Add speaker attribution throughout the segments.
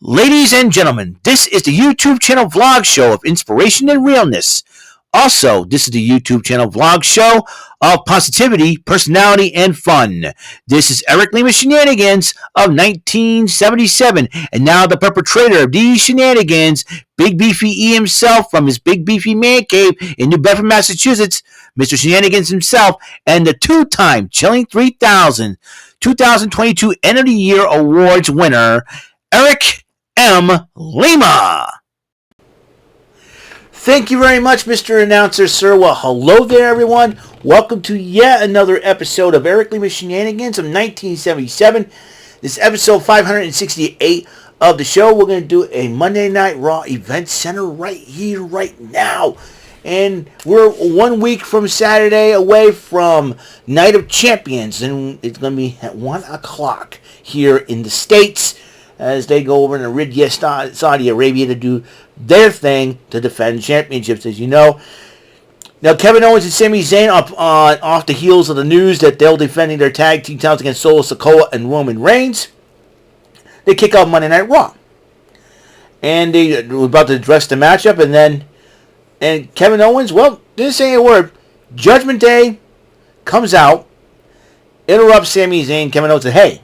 Speaker 1: Ladies and gentlemen, this is the YouTube channel vlog show of inspiration and realness. Also, this is the YouTube channel vlog show of positivity, personality, and fun. This is Eric Lima Shenanigans of 1977, and now the perpetrator of these shenanigans, Big Beefy E himself from his Big Beefy Man Cave in New Bedford, Massachusetts, Mr. Shenanigans himself, and the two-time Chilling 3000 2022 End of the Year Awards winner, Eric M. Lima. Thank you very much, Mr. Announcer, sir. Well, hello there, everyone. Welcome to yet another episode of Eric Lima Shenanigans of 1977. This is episode 568 of the show. We're going to do a Monday Night Raw event center right here, right now. And we're 1 week from Saturday away from Night of Champions. And it's going to be at 1 o'clock here in the States, as they go over to Riyadh, Saudi Arabia, to do their thing to defend championships, as you know. Now, Kevin Owens and Sami Zayn off the heels of the news that they'll be defending their tag team titles against Solo Sikoa and Roman Reigns. They kick off Monday Night Raw. And they were about to address the matchup, and Kevin Owens, well, didn't say a word. Judgment Day comes out, interrupts Sami Zayn. Kevin Owens said, hey,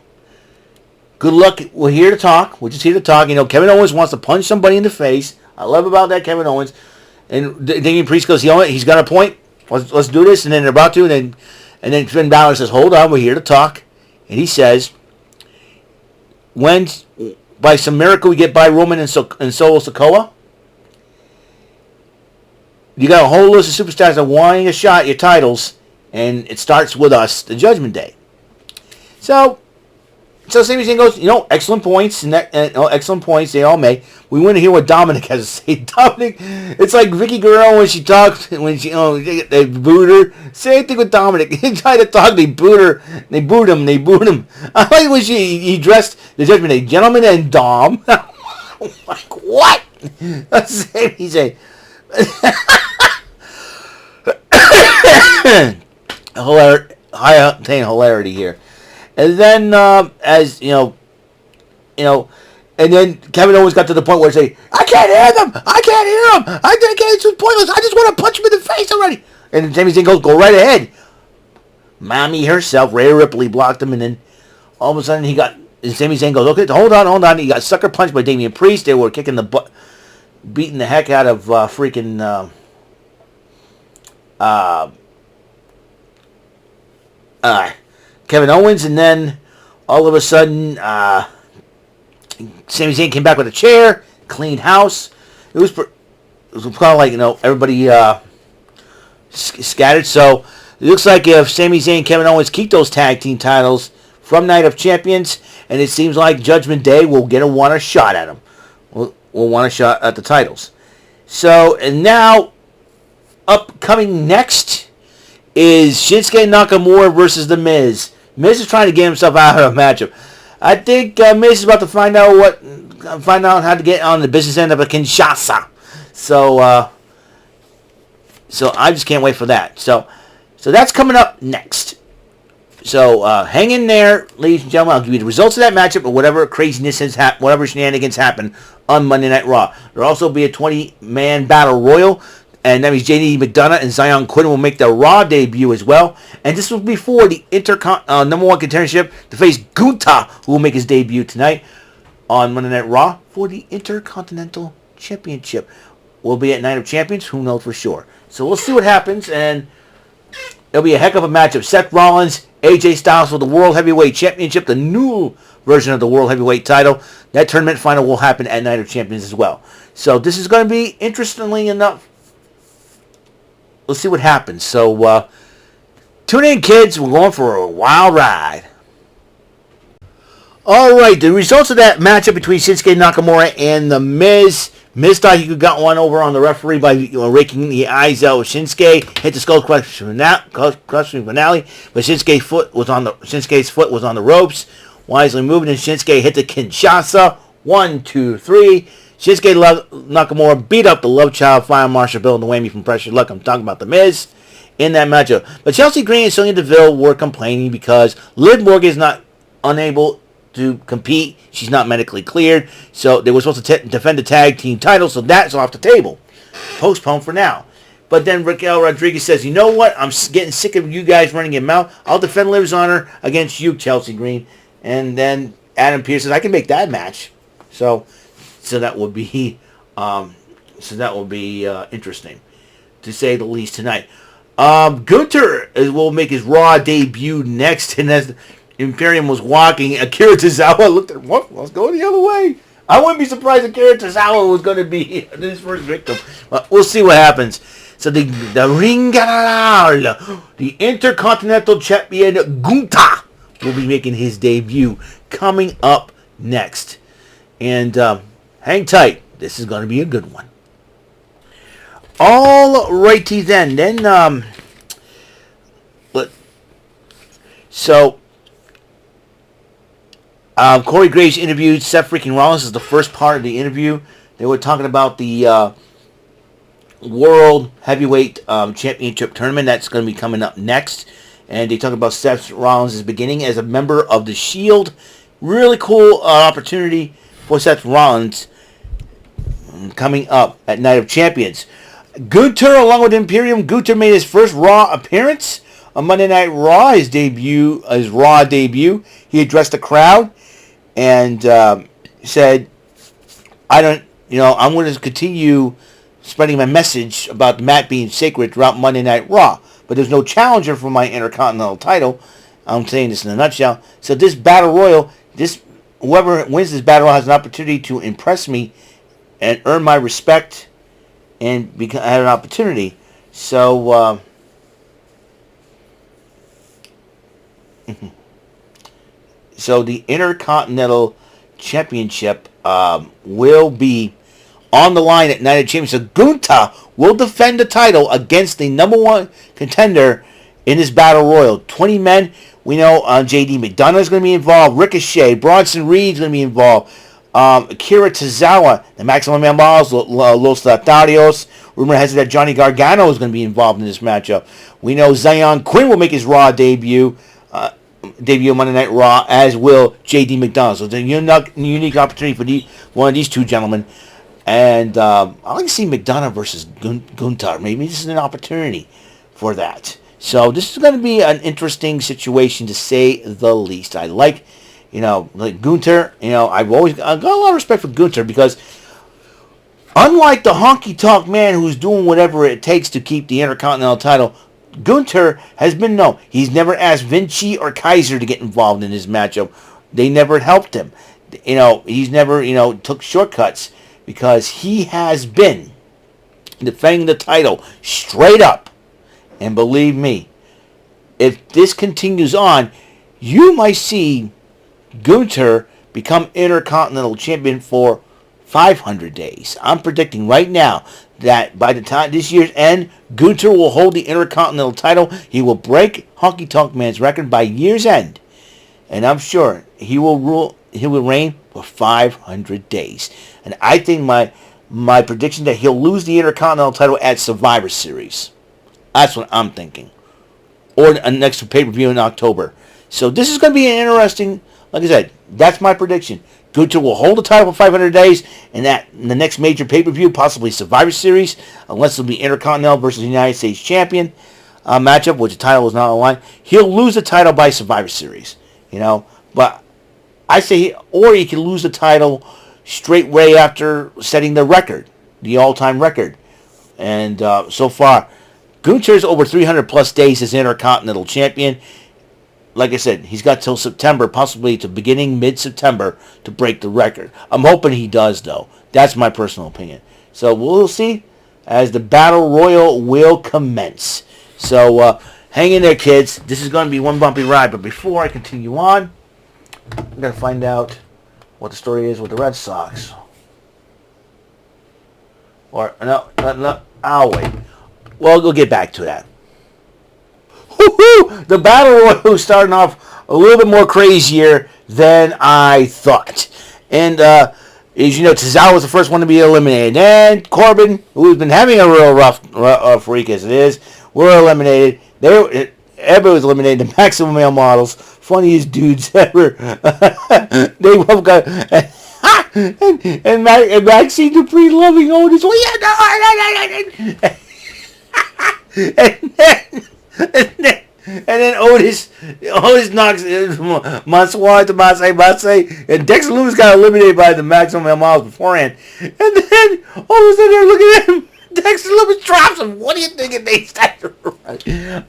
Speaker 1: good luck. We're here to talk. We're just here to talk. You know, Kevin Owens wants to punch somebody in the face. I love about that, Kevin Owens. And Damian Priest goes, you know what? He's got a point. Let's do this. And then they're about to. And then Finn Balor says, hold on. We're here to talk. And he says, when by some miracle we get by Roman and Solo Sikoa, you got a whole list of superstars that wanting a shot at your titles. And it starts with us, the Judgment Day. So Sami Zayn goes, you know, excellent points, and excellent points they all make. We want to hear what Dominic has to say. Dominic, it's like Vicky Guerrero when she talked, they booed her. Same thing with Dominic. He tried to talk, they booed her, they booed him. I like when he dressed the Judgment Day, gentleman and Dom. Like, what? That's Sami Zayn. High octane hilarity here. And then, as you know, and then Kevin Owens got to the point where he said, I can't hear them. It's pointless. I just want to punch him in the face already. And Sami Zayn goes, go right ahead. Mommy herself, Rhea Ripley, blocked him, and then all of a sudden Sami Zayn goes, okay, hold on. He got sucker punched by Damian Priest. They were kicking the butt, beating the heck out of Kevin Owens, and then all of a sudden, Sami Zayn came back with a chair, cleaned house. It was kind of like, everybody scattered. So it looks like if Sami Zayn and Kevin Owens keep those tag team titles from Night of Champions, and it seems like Judgment Day will want a shot at them. We'll want a shot at the titles. So, and now, upcoming next is Shinsuke Nakamura versus The Miz. Miz is trying to get himself out of a matchup. I think Miz is about to find out how to get on the business end of a Kinshasa. So I just can't wait for that. So that's coming up next. So hang in there, ladies and gentlemen. I'll give you the results of that matchup or whatever craziness whatever shenanigans happen on Monday Night Raw. There'll also be a 20-man battle royal. And that means JD McDonough and Zion Quinn will make their Raw debut as well. And this will be for the number one contendership to face GUNTHER, who will make his debut tonight on Monday Night Raw for the Intercontinental Championship. We'll be at Night of Champions. Who knows for sure? So we'll see what happens. And it'll be a heck of a matchup. Seth Rollins, AJ Styles for the World Heavyweight Championship, the new version of the World Heavyweight title. That tournament final will happen at Night of Champions as well. So this is going to be, interestingly enough, let's see what happens. So, tune in, kids. We're going for a wild ride. All right, the results of that matchup between Shinsuke Nakamura and The Miz. Miz thought he got one over on the referee by raking the eyes out. Shinsuke hit the skull crushing finale, but Shinsuke's foot was on the ropes. Wisely moving, and Shinsuke hit the Kinshasa. 1, 2, 3. Shinsuke Nakamura beat up the Love Child, Fire Marshal Bill, and the Whammy from Pressure Luck. I'm talking about The Miz in that matchup. But Chelsea Green and Sonya Deville were complaining because Liv Morgan is not unable to compete. She's not medically cleared. So they were supposed to defend the tag team title, so that's off the table. Postponed for now. But then Raquel Rodriguez says, you know what? I'm getting sick of you guys running your mouth. I'll defend Liv's honor against you, Chelsea Green. And then Adam Pearce says, I can make that match. So that would be interesting, to say the least, tonight. Gunther will make his Raw debut next, and as Imperium was walking, Akira Tozawa looked at him, what? Let's go the other way. I wouldn't be surprised if Akira Tozawa was going to be his first victim. But we'll see what happens. So the Ring General, the Intercontinental Champion Gunther, will be making his debut coming up next. And hang tight. This is going to be a good one. All righty then. Corey Graves interviewed Seth freaking Rollins. This is the first part of the interview. They were talking about the World Heavyweight Championship tournament that's going to be coming up next. And they talk about Seth Rollins' beginning as a member of the Shield. Really cool opportunity for Seth Rollins coming up at Night of Champions. Gunther, along with Imperium, Gunther made his first Raw appearance on Monday Night Raw, his Raw debut. He addressed the crowd and said, I'm going to continue spreading my message about the mat being sacred throughout Monday Night Raw, but there's no challenger for my Intercontinental title. I'm saying this in a nutshell. So this Battle Royal, whoever wins this Battle Royal has an opportunity to impress me and earn my respect and have an opportunity. So, so the Intercontinental Championship will be on the line at Night of Champions. So Gunther will defend the title against the number one contender in this Battle Royal. 20 men. We know J.D. McDonough is going to be involved. Ricochet. Bronson Reed's going to be involved. Akira Tozawa. The Maximum Man Balls. Los Latarios. Rumor has it that Johnny Gargano is going to be involved in this matchup. We know Zion Quinn will make his Raw debut Monday Night Raw, as will J.D. McDonough. So it's a unique opportunity for one of these two gentlemen. And I'd like to see McDonough versus Gunther. Maybe this is an opportunity for that. So this is going to be an interesting situation, to say the least. I like Gunther. I've got a lot of respect for Gunther, because unlike the honky-tonk man who's doing whatever it takes to keep the Intercontinental title, Gunther has been known. He's never asked Vinci or Kaiser to get involved in his matchup. They never helped him. He's never, took shortcuts, because he has been defending the title straight up. And believe me, if this continues on, you might see Gunther become Intercontinental Champion for 500 days. I'm predicting right now that by the time this year's end, Gunther will hold the Intercontinental title. He will break Honky Tonk Man's record by year's end. And I'm sure he will reign for 500 days. And I think my prediction that he'll lose the Intercontinental title at Survivor Series. That's what I'm thinking. Or next pay-per-view in October. So this is going to be an interesting, like I said, that's my prediction. Gunther will hold the title for 500 days, and that in the next major pay-per-view, possibly Survivor Series, unless it'll be Intercontinental versus the United States Champion matchup, which the title is not on the line. He'll lose the title by Survivor Series, But I say, or he can lose the title straight way after setting the record, the all-time record. And so far, Gunther's over 300 plus days as Intercontinental Champion. Like I said, he's got till September, possibly to beginning mid-September, to break the record. I'm hoping he does, though. That's my personal opinion. So we'll see as the Battle Royal will commence. So hang in there, kids. This is going to be one bumpy ride. But before I continue on, I'm going to find out what the story is with the Red Sox. Or, no, I'll wait. Well, we'll get back to that. Woo-hoo! The Battle Royal starting off a little bit more crazier than I thought. And, as you know, Tozawa was the first one to be eliminated. And Corbin, who's been having a real rough week as it is, were eliminated. everybody was eliminated. The Maximum Male Models, funniest dudes ever. They both got and Maxine Dupree loving Otis. Well, yeah, no, and then Otis knocks Mansoir to Masai, and Dexter Lumis got eliminated by the Maximum Male Models beforehand. And then all of a sudden they're looking at him. Dexter Lumis drops him. What do you think it means?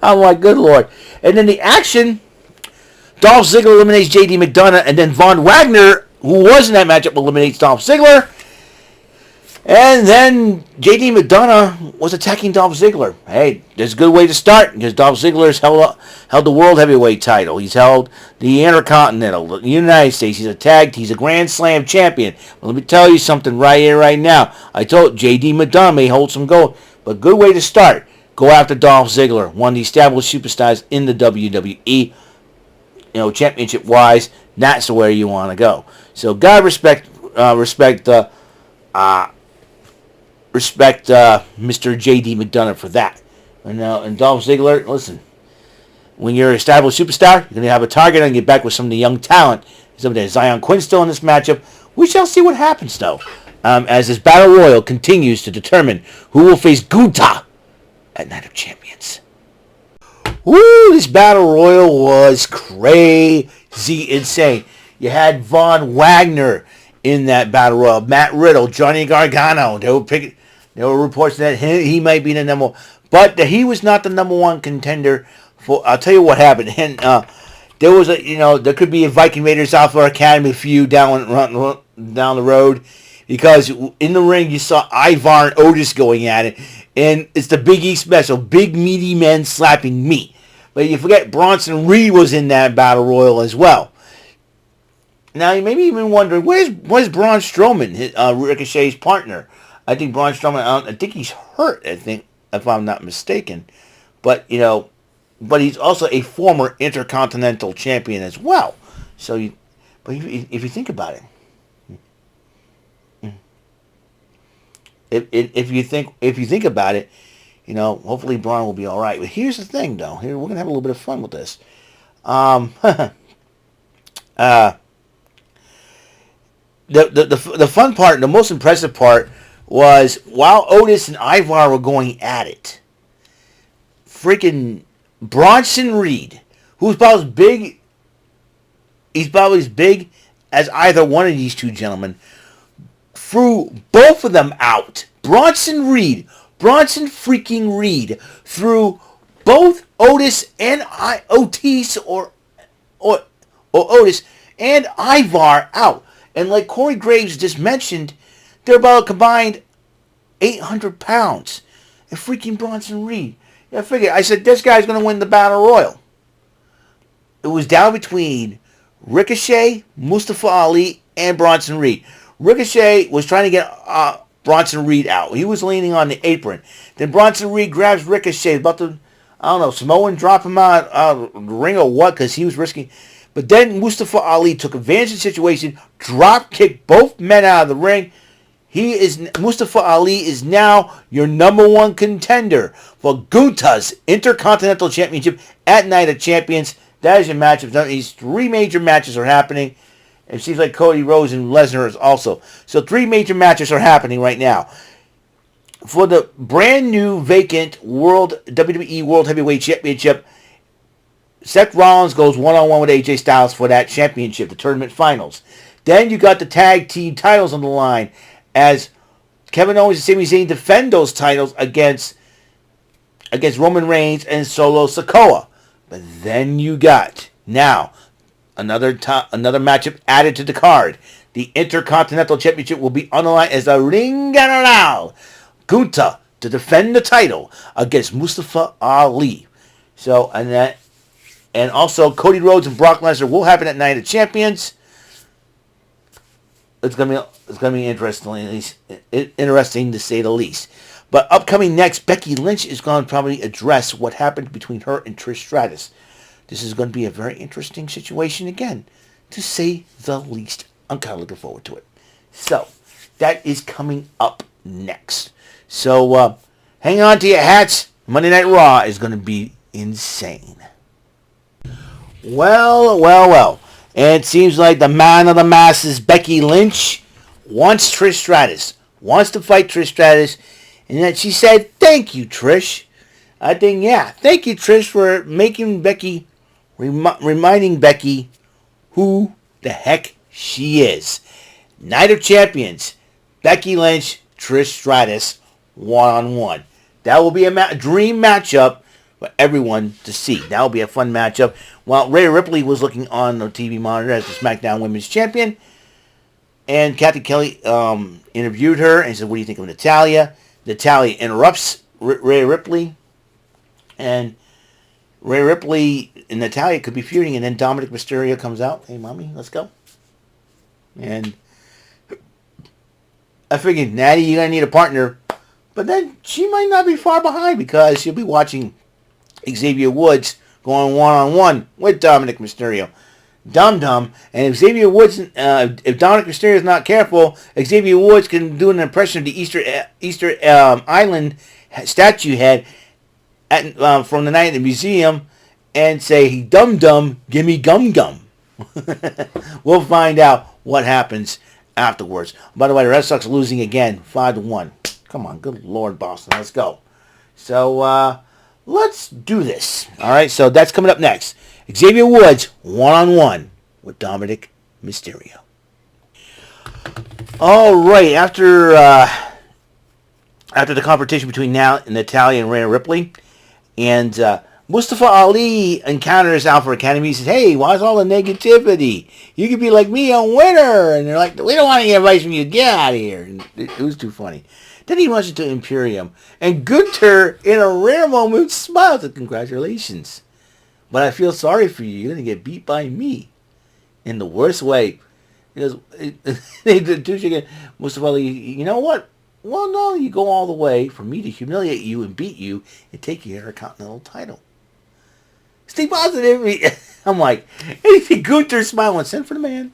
Speaker 1: I'm like, good Lord. And then the action, Dolph Ziggler eliminates JD McDonough, and then Von Wagner, who was in that matchup, eliminates Dolph Ziggler. And then JD McDonough was attacking Dolph Ziggler. Hey, there's a good way to start, because Dolph Ziggler's held the World Heavyweight title. He's held the Intercontinental, the United States. He's a Grand Slam champion. But let me tell you something right here, right now. I told JD McDonough may hold some gold, but good way to start. Go after Dolph Ziggler, one of the established superstars in the WWE. Championship-wise, that's the way you want to go. So, God respect Mr. J.D. McDonough for that. And Dolph Ziggler, listen, when you're an established superstar, you're going to have a target and get back with some of the young talent. Some of the Zion Quinn still in this matchup. We shall see what happens, though, as this Battle Royal continues to determine who will face GUNTHER at Night of Champions. Woo, this Battle Royal was crazy insane. You had Von Wagner in that Battle Royal. Matt Riddle, Johnny Gargano. There were reports that he might be the number one. But he was not the number one contender. I'll tell you what happened. And there was there could be a Viking Raiders Alpha Academy feud down the road. Because in the ring you saw Ivar and Otis going at it. And it's the Big E special. Big meaty men slapping meat. But you forget Bronson Reed was in that Battle Royal as well. Now, you may be even wondering, where's Braun Strowman, Ricochet's partner? I think Braun Strowman, I think he's hurt, if I'm not mistaken. But he's also a former Intercontinental Champion as well. So, if you think about it, if you think about it, hopefully Braun will be all right. But here's the thing, though. Here we're gonna have a little bit of fun with this. The fun part, the most impressive part, was while Otis and Ivar were going at it, freaking Bronson Reed, who's about as big, he's probably as big as either one of these two gentlemen, threw both of them out. Bronson freaking Reed threw both Otis and Otis or Otis and Ivar out. And like Corey Graves just mentioned, they're about a combined 800 pounds. And freaking Bronson Reed. I said, this guy's going to win the Battle Royal. It was down between Ricochet, Mustafa Ali, and Bronson Reed. Ricochet was trying to get Bronson Reed out. He was leaning on the apron. Then Bronson Reed grabs Ricochet, about to, Samoan drop him out of the ring or what, because he was risking. But then Mustafa Ali took advantage of the situation, drop kicked both men out of the ring. Mustafa Ali is now your number one contender for GUNTHER's Intercontinental Championship at Night of Champions. That is your matchup. These three major matches are happening. It seems like Cody Rhodes and Lesnar is also. So 3 major matches are happening right now. For the brand new vacant WWE World Heavyweight Championship, Seth Rollins goes one-on-one with AJ Styles for that championship, the tournament finals. Then you got the tag team titles on the line as Kevin Owens and Sami Zayn defend those titles against Roman Reigns and Solo Sikoa. But then you got now another matchup added to the card. The Intercontinental Championship will be on the line as a ring general. GUNTHER to defend the title against Mustafa Ali. So, and also Cody Rhodes and Brock Lesnar will happen at Night of Champions. It's gonna be interesting to say the least. But upcoming next, Becky Lynch is going to probably address what happened between her and Trish Stratus. This is going to be a very interesting situation again, to say the least. I'm kind of looking forward to it. So, that is coming up next. So, hang on to your hats. Monday Night Raw is going to be insane. Well, well, well. And it seems like the man of the masses, Becky Lynch, wants Trish Stratus. Wants to fight Trish Stratus. And then she said, thank you, Trish. I think, yeah, thank you, Trish, for making Becky, reminding Becky who the heck she is. Night of Champions, Becky Lynch, Trish Stratus, one-on-one. That will be a dream matchup for everyone to see. That will be a fun matchup. While Rhea Ripley was looking on the TV monitor as the SmackDown Women's Champion, and Kathy Kelly interviewed her and said, what do you think of Natalya? Natalya interrupts Rhea Ripley, and Rhea Ripley and Natalya could be feuding, and then Dominic Mysterio comes out. Hey, mommy, let's go. And I figured, Natty, you're going to need a partner. But then she might not be far behind because she'll be watching Xavier Woods going one-on-one with Dominic Mysterio. Dum-dum. And if Xavier Woods, if Dominic Mysterio is not careful, Xavier Woods can do an impression of the Easter Island statue head from the night at the museum and say, dum-dum, gimme gum-gum. We'll find out what happens afterwards. By the way, the Red Sox are losing again, 5-1. Come on, good Lord, Boston, let's go. So, let's do this. All right, so that's coming up next. Xavier Woods, one-on-one with Dominic Mysterio. All right, after the confrontation between Natalya and Rhea Ripley, and Mustafa Ali encounters Alpha Academy. He says, hey, why's all the negativity? You could be like me, a winner. And they're like, we don't want any advice from you. Get out of here. And it was too funny. Then he runs into Imperium. And Gunther, in a rare moment, smiles and congratulations. But I feel sorry for you. You're going to get beat by me. In the worst way. He goes, Mustafa Ali, you know what? Well, no, you go all the way for me to humiliate you and beat you and take your Intercontinental title. Stay positive. I'm like, anything Gunther smiling. Send for the man.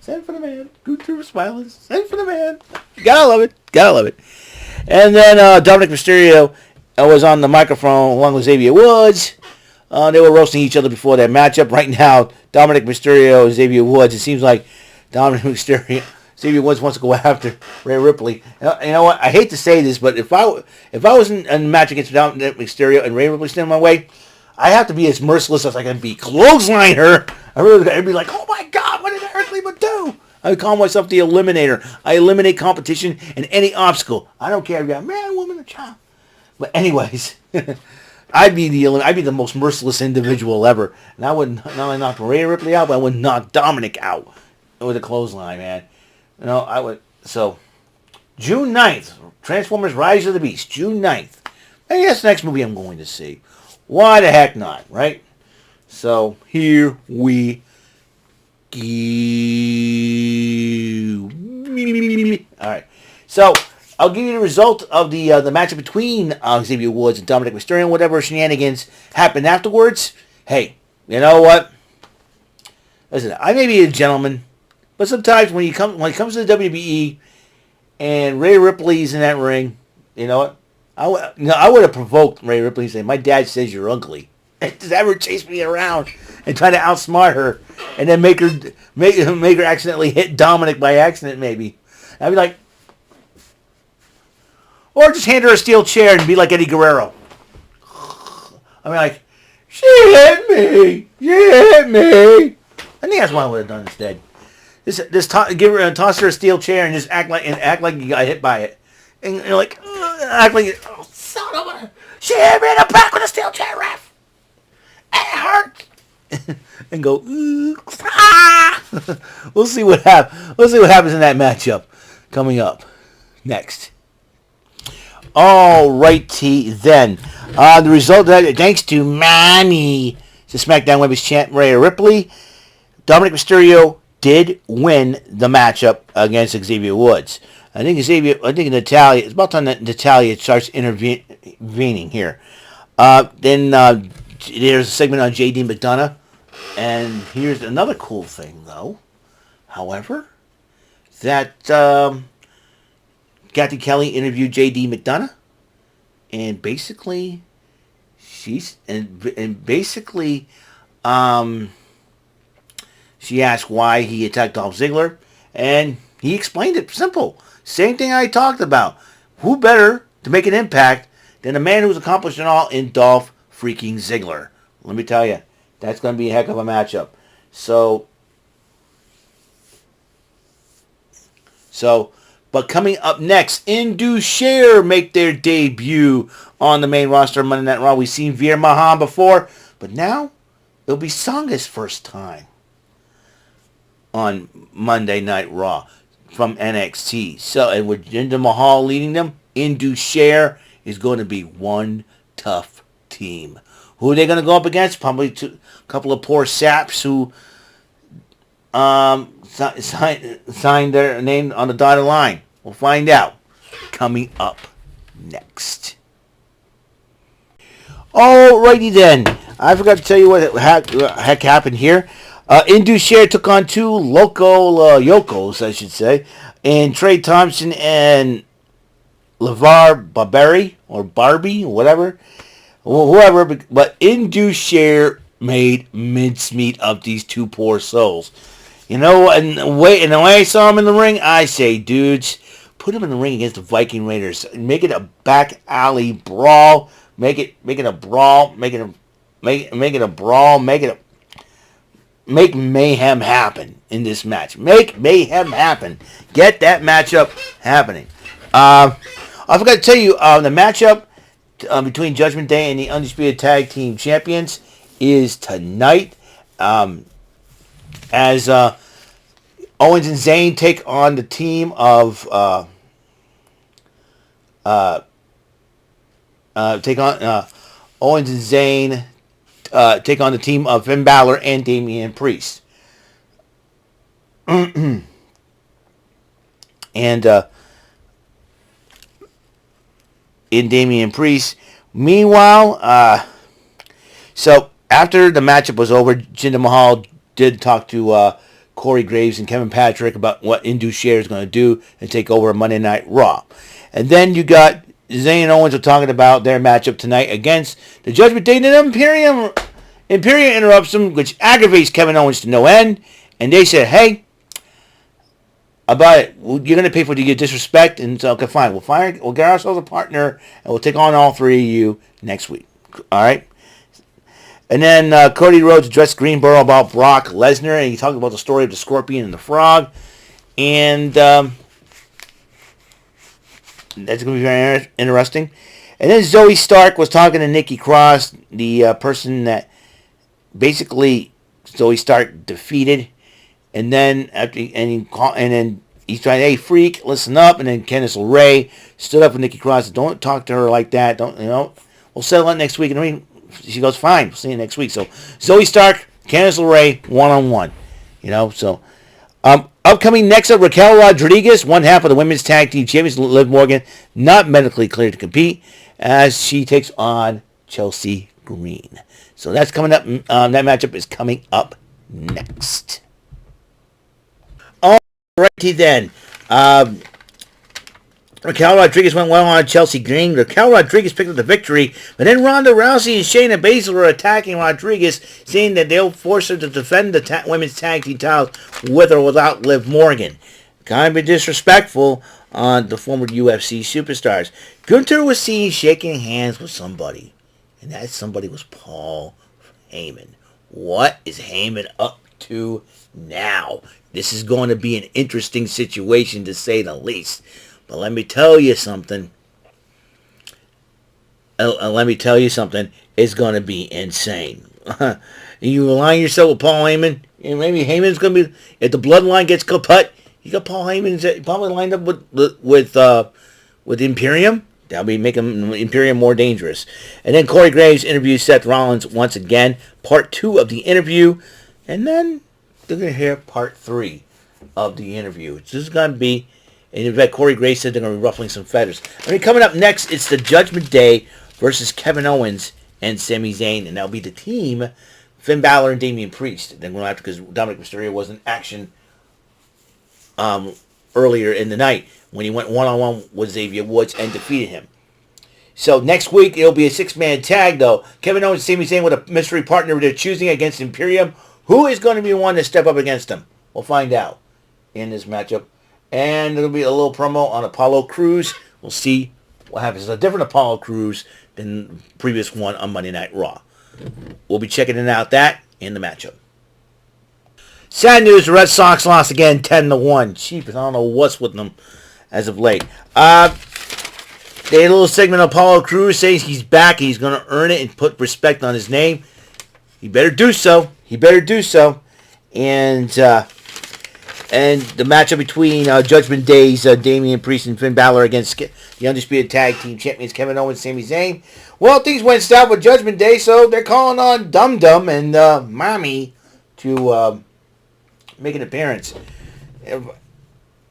Speaker 1: Send for the man. Gunther smiling. Send for the man. Gotta love it. Gotta love it. And then Dominic Mysterio was on the microphone along with Xavier Woods. They were roasting each other before that matchup. Right now, Dominic Mysterio and Xavier Woods. It seems like Dominic Mysterio, Xavier Woods wants to go after Rhea Ripley. You know what? I hate to say this, but if I was in a match against Dominic Mysterio and Rhea Ripley standing my way, I have to be as merciless as I can be. Clothesline her. I'd be like, oh my God, what did Eric Lima do? I would call myself the Eliminator. I eliminate competition and any obstacle. I don't care if you're a man, woman, or child. But anyways, I'd be the most merciless individual ever. And I would not only knock Rhea Ripley out, but I would knock Dominic out with a clothesline, man. You know, I would. So, June 9th, Transformers Rise of the Beast, June 9th. Maybe that's the next movie I'm going to see. Why the heck not, right? So, here we go. Alright. So, I'll give you the result of the matchup between Xavier Woods and Dominic Mysterio. Whatever shenanigans happened afterwards. Hey, you know what? Listen, I may be a gentleman, but sometimes when it comes to the WWE and Rhea Ripley's in that ring, you know what? I would have provoked Rhea Ripley and say, my dad says you're ugly. And just have her chase me around and try to outsmart her and then make her accidentally hit Dominic by accident, maybe. I'd be like, or just hand her a steel chair and be like Eddie Guerrero. I mean, like, she hit me. I think that's what I would have done instead. Toss her a steel chair and just act like you got hit by it, and you're like, act like, oh, son of a, she hit me in the back with a steel chair, ref. It hurt. And go, We'll see what happens. We'll see what happens in that matchup coming up next. Alrighty then. The result of that, thanks to the SmackDown Women's Champ Rhea Ripley, Dominic Mysterio did win the matchup against Xavier Woods. I think Natalya, it's about time that Natalya starts intervening here. Then there's a segment on JD McDonough. And here's another cool thing, though. However, that Kathy Kelly interviewed JD McDonough. And basically, She asked why he attacked Dolph Ziggler, and he explained it. Simple. Same thing I talked about. Who better to make an impact than a man who's accomplished it all in Dolph freaking Ziggler? Let me tell you, that's going to be a heck of a matchup. But coming up next, Indus make their debut on the main roster of Monday Night Raw. We've seen Veer Mahan before, but now it'll be Sanga's first time on Monday Night Raw from NXT. So, and with Jinder Mahal leading them, Indus is going to be one tough team. Who are they going to go up against? Probably a couple of poor saps who signed their name on the dotted line. We'll find out coming up next. Alrighty then. I forgot to tell you what heck happened here. Indus took on two local Yokos, I should say, and Trey Thompson and LeVar Barbary, or Barbie, or whatever. Whoever, but Indus made mincemeat of these two poor souls. You know, and the way I saw him in the ring, I say, dudes, put him in the ring against the Viking Raiders. Make it a back alley brawl. Make it a brawl. Make it a brawl. Make mayhem happen in this match. Make mayhem happen. Get that matchup happening. I forgot to tell you, the matchup between Judgment Day and the Undisputed Tag Team Champions is tonight. As Owens and Zayn take on the team of Owens and Zayn take on the team of Finn Balor and Damian Priest. And in Damian Priest. Meanwhile, so after the matchup was over, Jinder Mahal did talk to Corey Graves and Kevin Patrick about what Indus is going to do and take over Monday Night Raw. And then you got Zayn and Owens are talking about their matchup tonight against the Judgment Day and Imperium. Imperium interrupts them, which aggravates Kevin Owens to no end. And they said, hey, about it, you're going to pay for your disrespect. And so, okay, fine. We'll get ourselves a partner, and we'll take on all three of you next week. All right? And then Cody Rhodes addressed Greenboro about Brock Lesnar, and he talked about the story of the Scorpion and the Frog. And that's going to be very interesting. And then Zoe Stark was talking to Nikki Cross, the person that basically Zoe Stark defeated. And then he's trying, hey, freak, listen up. And then Candice LeRae stood up with Nikki Cross. Don't talk to her like that. We'll settle it next week. And I mean, she goes, fine, we'll see you next week. So Zoe Stark, Candice LeRae, one-on-one. Upcoming next up, Raquel Rodriguez, one half of the Women's Tag Team Champions, Liv Morgan, not medically cleared to compete, as she takes on Chelsea Green. So that's coming up. That matchup is coming up next. Alrighty then. Raquel Rodriguez went well on Chelsea Green. Raquel Rodriguez picked up the victory, but then Ronda Rousey and Shayna Baszler were attacking Rodriguez, saying that they'll force her to defend the women's tag team titles with or without Liv Morgan. Kind of disrespectful on the former UFC superstars. Gunther was seen shaking hands with somebody, and that somebody was Paul Heyman. What is Heyman up to now? This is going to be an interesting situation, to say the least. But let me tell you something. It's going to be insane. You align yourself with Paul Heyman, and maybe Heyman's going to be, if the bloodline gets cut, you got Paul Heyman probably lined up with Imperium. That'll be making Imperium more dangerous. And then Corey Graves interviews Seth Rollins once again. Part 2 of the interview. And then they're going to hear part 3 of the interview. This is going to be, and in fact, Corey Graves said they're going to be ruffling some feathers. I mean, coming up next, it's the Judgment Day versus Kevin Owens and Sami Zayn. And that'll be the team, Finn Balor and Damian Priest. Then we'll have to, because Dominic Mysterio was in action earlier in the night when he went one-on-one with Xavier Woods and defeated him. So next week, it'll be a 6-man tag, though. Kevin Owens and Sami Zayn with a mystery partner they're choosing against Imperium. Who is going to be the one to step up against him? We'll find out in this matchup. And there'll be a little promo on Apollo Crews. We'll see what happens. It's a different Apollo Crews than the previous one on Monday Night Raw. We'll be checking out that in the matchup. Sad news, the Red Sox lost again 10-1. Cheap, I don't know what's with them as of late. They had a little segment of Apollo Crews saying he's back and he's going to earn it and put respect on his name. He better do so. And the matchup between Judgment Day's Damian Priest and Finn Balor against the Undisputed Tag Team Champions Kevin Owens and Sami Zayn. Well, things went south with Judgment Day, so they're calling on Dum Dum and Mommy to make an appearance. And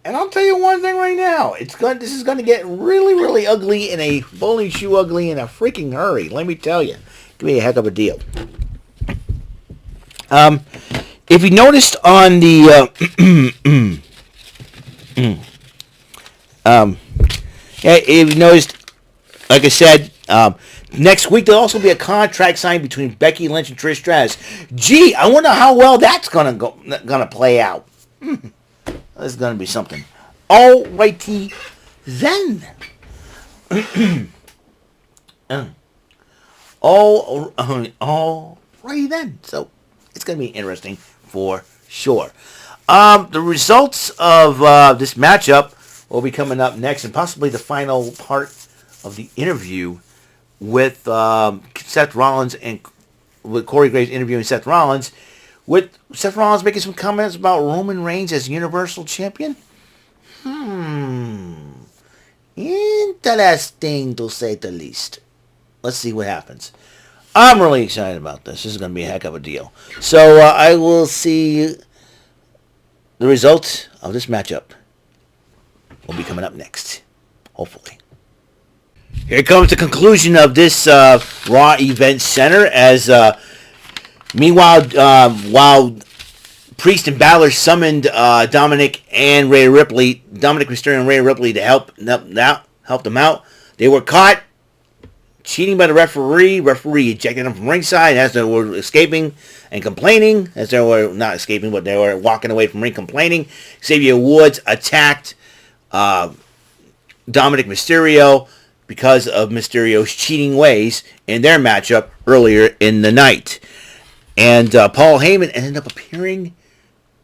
Speaker 1: I'll tell you one thing right now. This is going to get really, really ugly in a bowling shoe ugly in a freaking hurry. Let me tell you. It's going to be a heck of a deal. If you noticed on the if you noticed, like I said, next week there'll also be a contract signed between Becky Lynch and Trish Stratus. Gee, I wonder how well that's gonna play out. This is gonna be something. Alrighty then. Alrighty then. So it's gonna be interesting for sure. The results of this matchup will be coming up next, and possibly the final part of the interview with Seth Rollins and with Corey Graves interviewing Seth Rollins, with Seth Rollins making some comments about Roman Reigns as Universal Champion. Interesting to say the least. Let's see what happens. I'm really excited about this. This is going to be a heck of a deal. So I will see the results of this matchup will be coming up next, hopefully. Here comes the conclusion of this Raw Event Center as meanwhile, while Priest and Balor summoned Dominic Mysterio and Rhea Ripley to help them out, they were caught cheating by the referee. Referee ejected them from ringside as they were escaping and complaining. As they were not escaping, but they were walking away from ring complaining. Xavier Woods attacked Dominic Mysterio because of Mysterio's cheating ways in their matchup earlier in the night. And Paul Heyman ended up appearing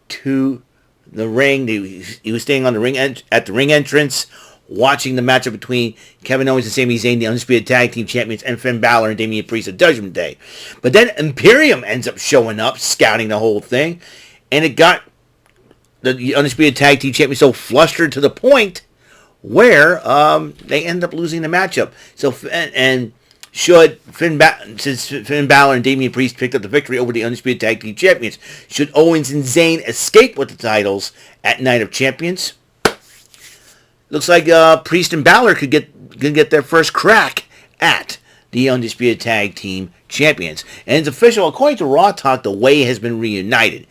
Speaker 1: to the ring. He was staying on the ring at the ring entrance, watching the matchup between Kevin Owens and Sami Zayn, the Undisputed Tag Team Champions, and Finn Balor and Damian Priest at Judgment Day. But then Imperium ends up showing up, scouting the whole thing, and it got the Undisputed Tag Team Champions so flustered to the point where they end up losing the matchup. So, and since Finn Balor and Damian Priest picked up the victory over the Undisputed Tag Team Champions, should Owens and Zayn escape with the titles at Night of Champions? Looks like Priest and Balor could get their first crack at the Undisputed Tag Team Champions. And it's official, according to Raw Talk, the Way has been reunited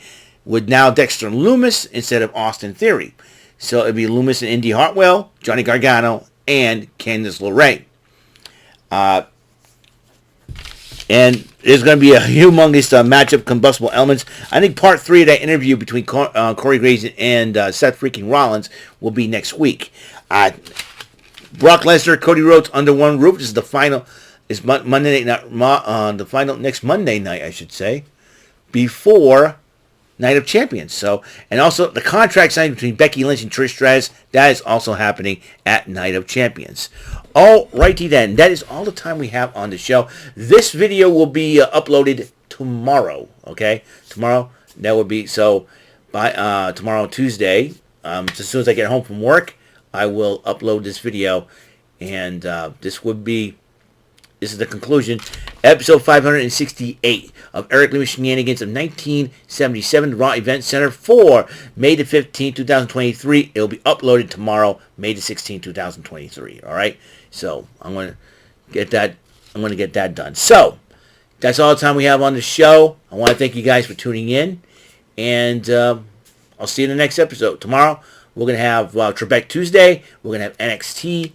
Speaker 1: with now Dexter Lumis instead of Austin Theory. So it'd be Lumis and Indy Hartwell, Johnny Gargano, and Candice LeRae. And there's going to be a humongous matchup, combustible elements. I think part 3 of that interview between Corey Graves and Seth freaking Rollins will be next week. Brock Lesnar, Cody Rhodes under one roof. This is the final. Is Monday night, the final next Monday night, I should say, before Night of Champions. So, and also the contract signed between Becky Lynch and Trish Stratus, that is also happening at Night of Champions. Alrighty then, that is all the time we have on the show. This video will be uploaded tomorrow, okay? Tomorrow, that will be, so, by tomorrow, Tuesday, as soon as I get home from work, I will upload this video, and this is the conclusion, episode 568 of Eric Lima Shenanigans of 1977, Raw Event Center for May the 15th, 2023. It will be uploaded tomorrow, May the 16th, 2023. All right, so I'm going to get that done. So that's all the time we have on the show. I want to thank you guys for tuning in, and I'll see you in the next episode. Tomorrow we're going to have Trebek Tuesday. We're going to have NXT.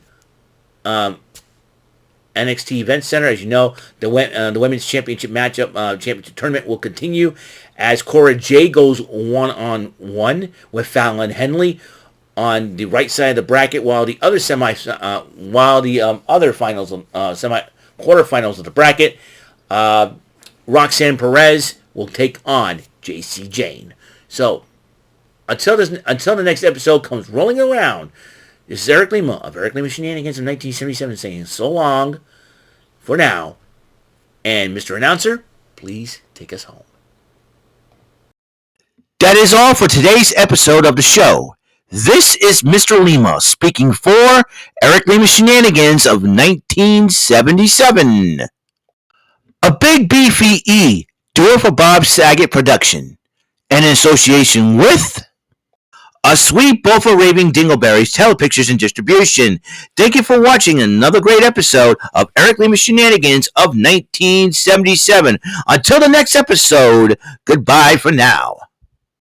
Speaker 1: NXT Event Center. As you know, the Women's Championship matchup, championship tournament will continue as Cora Jade goes one-on-one with Fallon Henley on the right side of the bracket, while the other quarterfinals of the bracket, Roxanne Perez will take on JC Jane. So, until the next episode comes rolling around, this is Eric Lima of Eric Lima Shenanigans of 1977 saying so long for now. And Mr. Announcer, please take us home. That is all for today's episode of the show. This is Mr. Lima speaking for Eric Lima Shenanigans of 1977. A Big Beefy E, do it for Bob Saget production. And in association with A Sweet Bowl for Raving Dingleberries Telepictures and Distribution. Thank you for watching another great episode of Eric Lima Shenanigans of 1977. Until the next episode, goodbye for now.